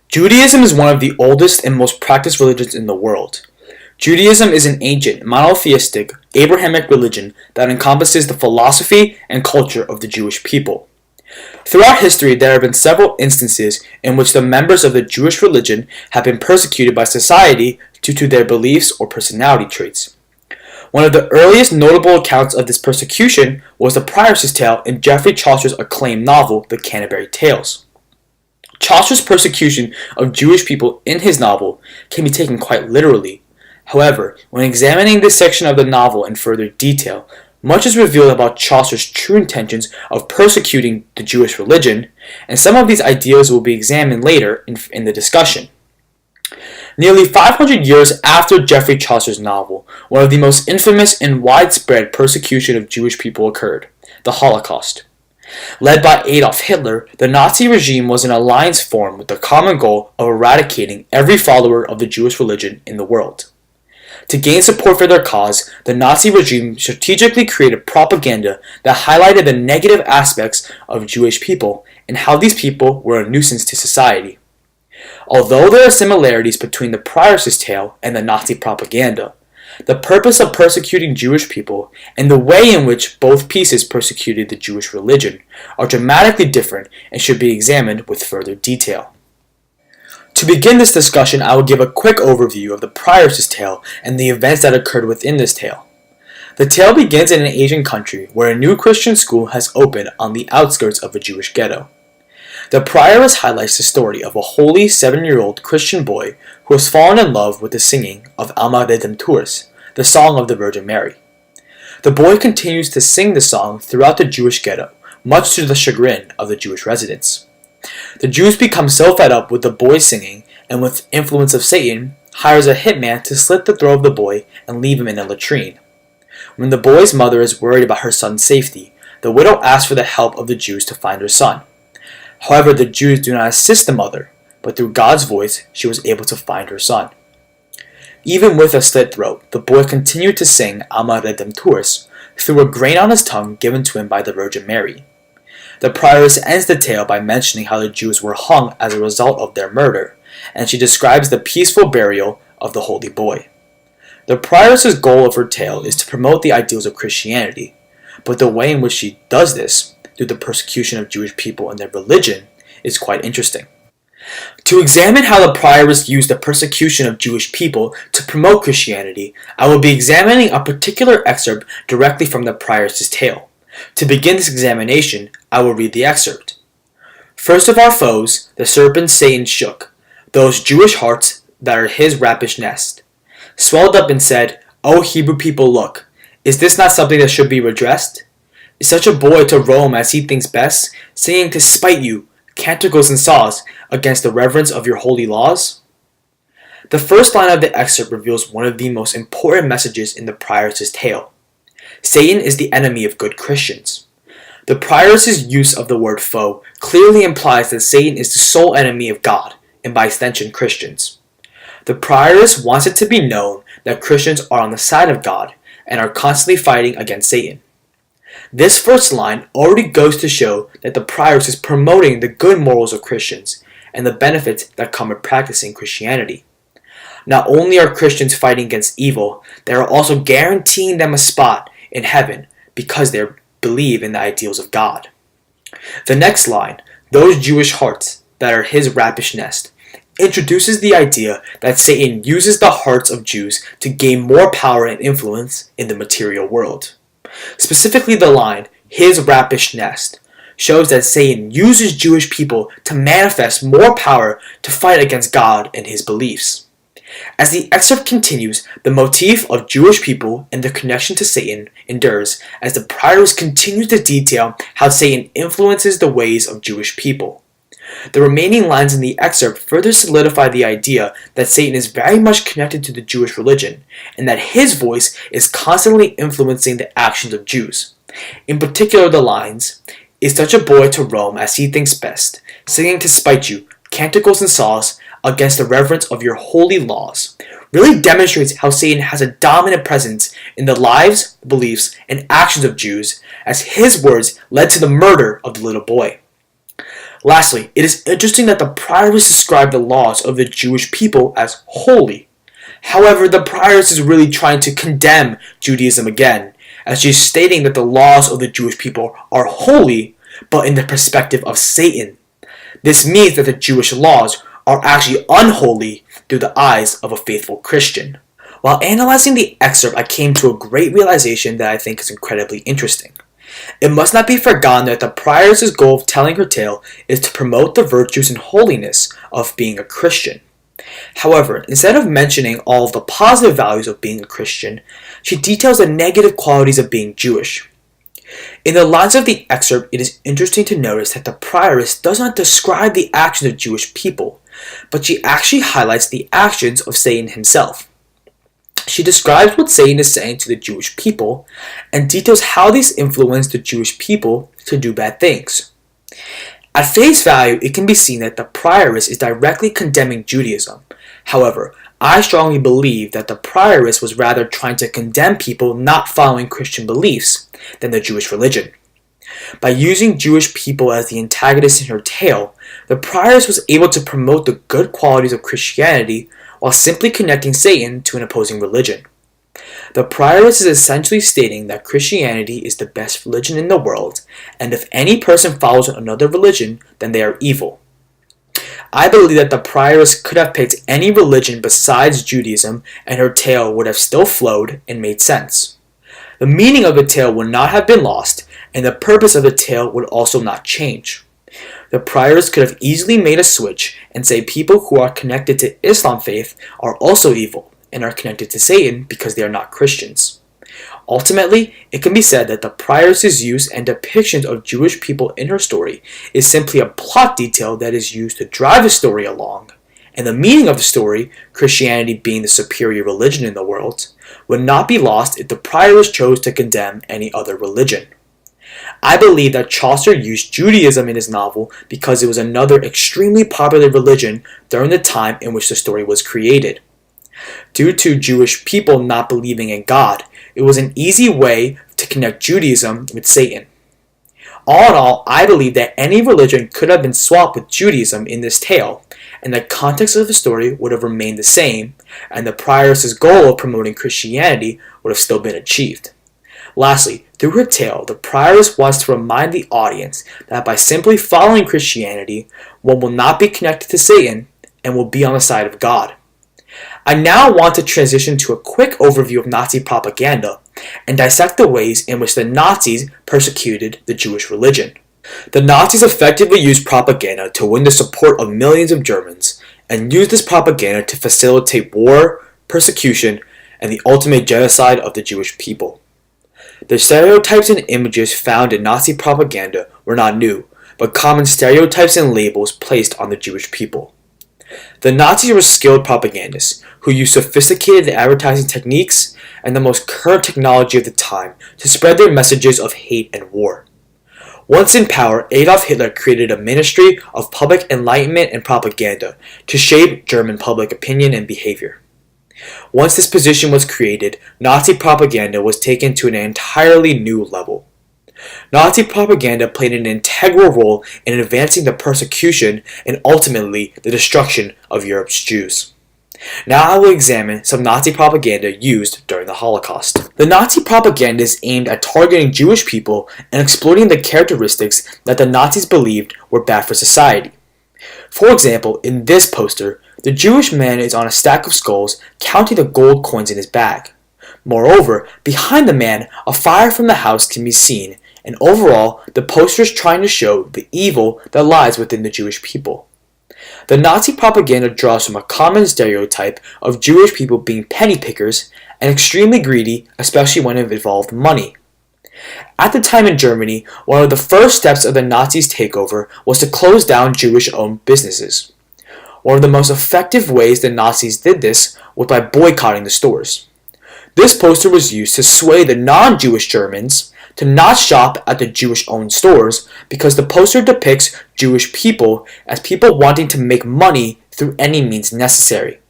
Judaism is one of the oldest and most practiced religions in the world. Judaism is an ancient, monotheistic, Abrahamic religion that encompasses the philosophy and culture of the Jewish people. Throughout history, there have been several instances in which the members of the Jewish religion have been persecuted by society due to their beliefs or personality traits. One of the earliest notable accounts of this persecution was the Prioress' Tale in Geoffrey Chaucer's acclaimed novel, The Canterbury Tales. Chaucer's persecution of Jewish people in his novel can be taken quite literally. However, when examining this section of the novel in further detail, much is revealed about Chaucer's true intentions of persecuting the Jewish religion, and some of these ideas will be examined later in the discussion. Nearly 500 years after Geoffrey Chaucer's novel, one of the most infamous and widespread persecution of Jewish people occurred, the Holocaust. Led by Adolf Hitler, the Nazi regime was an alliance formed with the common goal of eradicating every follower of the Jewish religion in the world. To gain support for their cause, the Nazi regime strategically created propaganda that highlighted the negative aspects of Jewish people and how these people were a nuisance to society. Although there are similarities between the Prioress' Tale and the Nazi propaganda, the purpose of persecuting Jewish people and the way in which both pieces persecuted the Jewish religion are dramatically different and should be examined with further detail. To begin this discussion, I will give a quick overview of the Prioress' Tale and the events that occurred within this tale. The tale begins in an Asian country where a new Christian school has opened on the outskirts of a Jewish ghetto. The Prioress highlights the story of a holy 7-year-old Christian boy who has fallen in love with the singing of Alma Redemptoris, the song of the Virgin Mary. The boy continues to sing the song throughout the Jewish ghetto, much to the chagrin of the Jewish residents. The Jews become so fed up with the boy singing, and with influence of Satan, hires a hitman to slit the throat of the boy and leave him in a latrine. When the boy's mother is worried about her son's safety, the widow asks for the help of the Jews to find her son. However, the Jews do not assist the mother, but through God's voice, she was able to find her son. Even with a slit throat, the boy continued to sing Alma Redemptoris through a grain on his tongue given to him by the Virgin Mary. The Prioress ends the tale by mentioning how the Jews were hung as a result of their murder, and she describes the peaceful burial of the holy boy. The Prioress's goal of her tale is to promote the ideals of Christianity, but the way in which she does this, through the persecution of Jewish people and their religion, is quite interesting. To examine how the Prioress used the persecution of Jewish people to promote Christianity, I will be examining a particular excerpt directly from the Prioress's tale. To begin this examination, I will read the excerpt. First of our foes, the serpent Satan shook, those Jewish hearts that are his rapish nest. Swelled up and said, O Hebrew people, look, is this not something that should be redressed? Is such a boy to roam as he thinks best, singing to spite you, canticles and saws, against the reverence of your holy laws? The first line of the excerpt reveals one of the most important messages in the Prioress's tale. Satan is the enemy of good Christians. The Prioress's use of the word foe clearly implies that Satan is the sole enemy of God, and by extension Christians. The Prioress wants it to be known that Christians are on the side of God and are constantly fighting against Satan. This first line already goes to show that the Prioress is promoting the good morals of Christians and the benefits that come with practicing Christianity. Not only are Christians fighting against evil, they are also guaranteeing them a spot in heaven because they believe in the ideals of God. The next line, those Jewish hearts that are his rapish nest, introduces the idea that Satan uses the hearts of Jews to gain more power and influence in the material world. Specifically, the line, his rapish nest, shows that Satan uses Jewish people to manifest more power to fight against God and his beliefs. As the excerpt continues, the motif of Jewish people and their connection to Satan endures as the Prioress continues to detail how Satan influences the ways of Jewish people. The remaining lines in the excerpt further solidify the idea that Satan is very much connected to the Jewish religion, and that his voice is constantly influencing the actions of Jews. In particular, the lines, is such a boy to roam as he thinks best, singing to spite you, canticles and saws, against the reverence of your holy laws, really demonstrates how Satan has a dominant presence in the lives, beliefs, and actions of Jews, as his words led to the murder of the little boy. Lastly, it is interesting that the prioress described the laws of the Jewish people as holy. However, the prioress is really trying to condemn Judaism again, as she is stating that the laws of the Jewish people are holy, but in the perspective of Satan. This means that the Jewish laws are actually unholy through the eyes of a faithful Christian. While analyzing the excerpt, I came to a great realization that I think is incredibly interesting. It must not be forgotten that the prioress's goal of telling her tale is to promote the virtues and holiness of being a Christian. However, instead of mentioning all of the positive values of being a Christian, she details the negative qualities of being Jewish. In the lines of the excerpt, it is interesting to notice that the prioress does not describe the actions of Jewish people, but she actually highlights the actions of Satan himself. She describes what Satan is saying to the Jewish people and details how these influence the Jewish people to do bad things. At face value, it can be seen that the prioress is directly condemning Judaism. However, I strongly believe that the prioress was rather trying to condemn people not following Christian beliefs than the Jewish religion. By using Jewish people as the antagonists in her tale, the prioress was able to promote the good qualities of Christianity while simply connecting Satan to an opposing religion. The prioress is essentially stating that Christianity is the best religion in the world, and if any person follows another religion, then they are evil. I believe that the prioress could have picked any religion besides Judaism, and her tale would have still flowed and made sense. The meaning of the tale would not have been lost, and the purpose of the tale would also not change. The prioress could have easily made a switch and say people who are connected to Islam faith are also evil and are connected to Satan because they are not Christians. Ultimately, it can be said that the prioress's use and depictions of Jewish people in her story is simply a plot detail that is used to drive the story along, and the meaning of the story, Christianity being the superior religion in the world, would not be lost if the prioress chose to condemn any other religion. I believe that Chaucer used Judaism in his novel because it was another extremely popular religion during the time in which the story was created. Due to Jewish people not believing in God, it was an easy way to connect Judaism with Satan. All in all, I believe that any religion could have been swapped with Judaism in this tale, and the context of the story would have remained the same, and the prioress's goal of promoting Christianity would have still been achieved. Lastly, through her tale, the prioress wants to remind the audience that by simply following Christianity, one will not be connected to Satan and will be on the side of God. I now want to transition to a quick overview of Nazi propaganda and dissect the ways in which the Nazis persecuted the Jewish religion. The Nazis effectively used propaganda to win the support of millions of Germans and used this propaganda to facilitate war, persecution, and the ultimate genocide of the Jewish people. The stereotypes and images found in Nazi propaganda were not new, but common stereotypes and labels placed on the Jewish people. The Nazis were skilled propagandists who used sophisticated advertising techniques and the most current technology of the time to spread their messages of hate and war. Once in power, Adolf Hitler created a Ministry of Public Enlightenment and Propaganda to shape German public opinion and behavior. Once this position was created, Nazi propaganda was taken to an entirely new level. Nazi propaganda played an integral role in advancing the persecution and ultimately the destruction of Europe's Jews. Now I will examine some Nazi propaganda used during the Holocaust. The Nazi propaganda is aimed at targeting Jewish people and exploiting the characteristics that the Nazis believed were bad for society. For example, in this poster, the Jewish man is on a stack of skulls counting the gold coins in his bag. Moreover, behind the man, a fire from the house can be seen, and overall, the poster is trying to show the evil that lies within the Jewish people. The Nazi propaganda draws from a common stereotype of Jewish people being penny pickers and extremely greedy, especially when it involved money. At the time in Germany, one of the first steps of the Nazis' takeover was to close down Jewish-owned businesses. One of the most effective ways the Nazis did this was by boycotting the stores. This poster was used to sway the non-Jewish Germans to not shop at the Jewish-owned stores because the poster depicts Jewish people as people wanting to make money through any means necessary.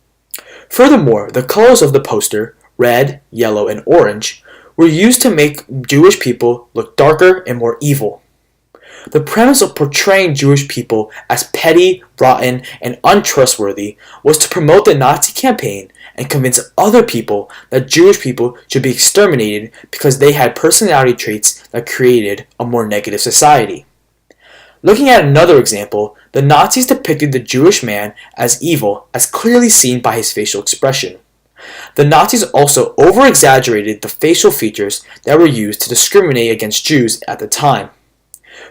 Furthermore, the colors of the poster, red, yellow, and orange, were used to make Jewish people look darker and more evil. The premise of portraying Jewish people as petty, rotten, and untrustworthy was to promote the Nazi campaign and convince other people that Jewish people should be exterminated because they had personality traits that created a more negative society. Looking at another example, the Nazis depicted the Jewish man as evil, as clearly seen by his facial expression. The Nazis also over-exaggerated the facial features that were used to discriminate against Jews at the time.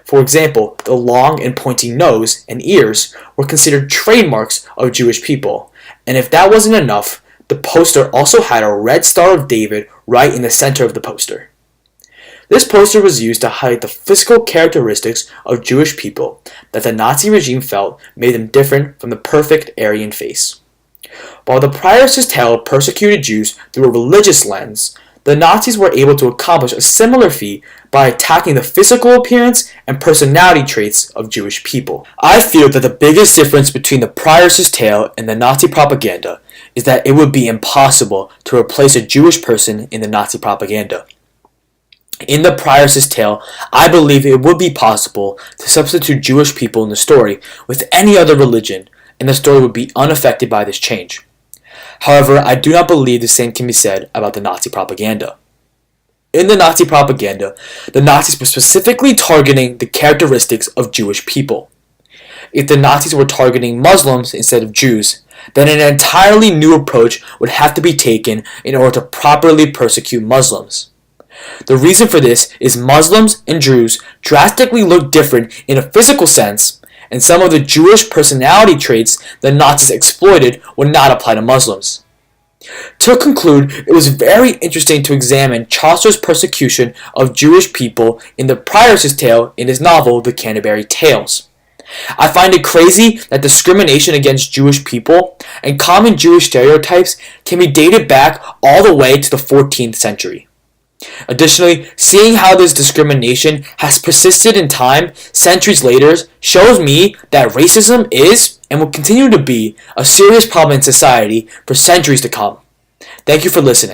For example, the long and pointy nose and ears were considered trademarks of Jewish people, and if that wasn't enough, the poster also had a red Star of David right in the center of the poster. This poster was used to highlight the physical characteristics of Jewish people that the Nazi regime felt made them different from the perfect Aryan face. While the prior's tale persecuted Jews through a religious lens, the Nazis were able to accomplish a similar feat by attacking the physical appearance and personality traits of Jewish people. I feel that the biggest difference between the prior's tale and the Nazi propaganda is that it would be impossible to replace a Jewish person in the Nazi propaganda. In the prior's tale, I believe it would be possible to substitute Jewish people in the story with any other religion, and the story would be unaffected by this change. However, I do not believe the same can be said about the Nazi propaganda. In the Nazi propaganda, the Nazis were specifically targeting the characteristics of Jewish people. If the Nazis were targeting Muslims instead of Jews, then an entirely new approach would have to be taken in order to properly persecute Muslims. The reason for this is Muslims and Jews drastically look different in a physical sense, and some of the Jewish personality traits the Nazis exploited would not apply to Muslims. To conclude, it was very interesting to examine Chaucer's persecution of Jewish people in the prior's tale in his novel The Canterbury Tales. I find it crazy that discrimination against Jewish people and common Jewish stereotypes can be dated back all the way to the 14th century. Additionally, seeing how this discrimination has persisted in time centuries later shows me that racism is and will continue to be a serious problem in society for centuries to come. Thank you for listening.